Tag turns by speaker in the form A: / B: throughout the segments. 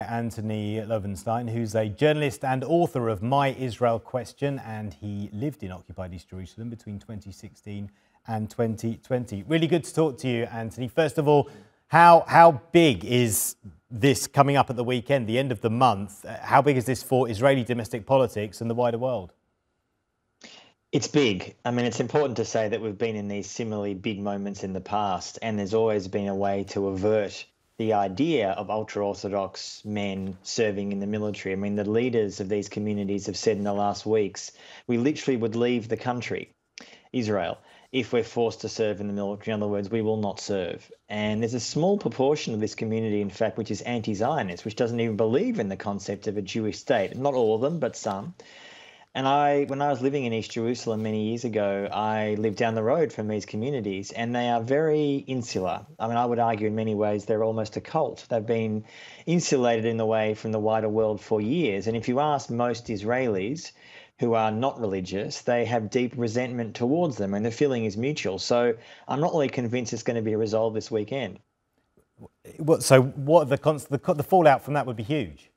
A: Antony Loewenstein, who's a journalist and author of My Israel Question, and he lived in occupied East Jerusalem between 2016 and 2020. Really good to talk to you, Antony. First of all, how big is this coming up at the weekend, the end of the month? How big is this for Israeli domestic politics and the wider world?
B: It's big. I mean, it's important to say that we've been in these similarly big moments in the past, and there's always been a way to avert the idea of ultra-Orthodox men serving in the military. I mean, the leaders of these communities have said in the last weeks, we literally would leave the country, Israel, if we're forced to serve in the military. In other words, we will not serve. And there's a small proportion of this community, in fact, which is anti-Zionist, which doesn't even believe in the concept of a Jewish state. Not all of them, but some. And when I was living in East Jerusalem many years ago, I lived down the road from these communities, and they are very insular. I mean, I would argue in many ways they're almost a cult. They've been insulated in a way from the wider world for years. And if you ask most Israelis who are not religious, they have deep resentment towards them, and the feeling is mutual. So I'm not really convinced it's going to be resolved this weekend.
A: So what the fallout from that would be huge.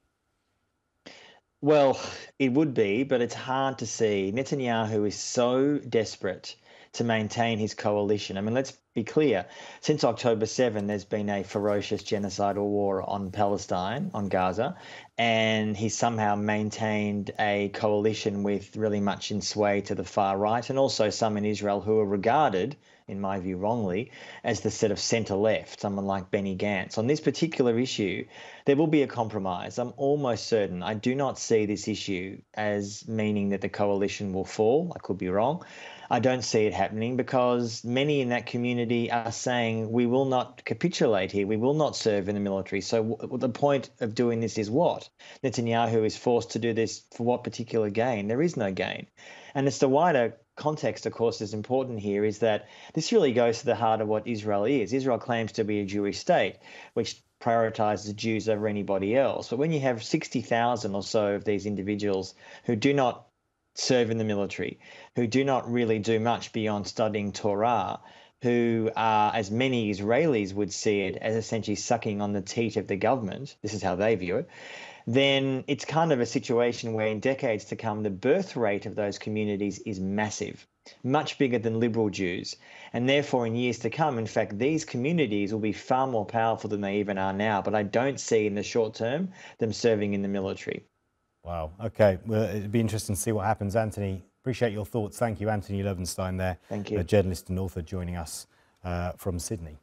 B: Well, it would be, but it's hard to see. Netanyahu is so desperate to maintain his coalition. I mean, let's be clear. Since October 7, there's been a ferocious genocidal war on Palestine, on Gaza, and he's somehow maintained a coalition with really much in sway to the far right, and also some in Israel who are regarded, in my view wrongly, as the sort of centre-left, someone like Benny Gantz. On this particular issue, there will be a compromise. I'm almost certain. I do not see this issue as meaning that the coalition will fall. I could be wrong. I don't see it happening because many in that community are saying we will not capitulate here. We will not serve in the military. So the point of doing this is what? Netanyahu is forced to do this for what particular gain? There is no gain. And it's the wider context, of course, is important here, is that this really goes to the heart of what Israel is. Israel claims to be a Jewish state, which prioritizes Jews over anybody else. But when you have 60,000 or so of these individuals who do not serve in the military, who do not really do much beyond studying Torah, who are, as many Israelis would see it, as essentially sucking on the teat of the government, this is how they view it, then it's kind of a situation where in decades to come, the birth rate of those communities is massive, much bigger than liberal Jews. And therefore, in years to come, in fact, these communities will be far more powerful than they even are now. But I don't see in the short term them serving in the military.
A: Wow. OK, well, it'd be interesting to see what happens. Antony, appreciate your thoughts. Thank you, Antony Loewenstein there.
B: Thank you.
A: A journalist and author joining us from Sydney.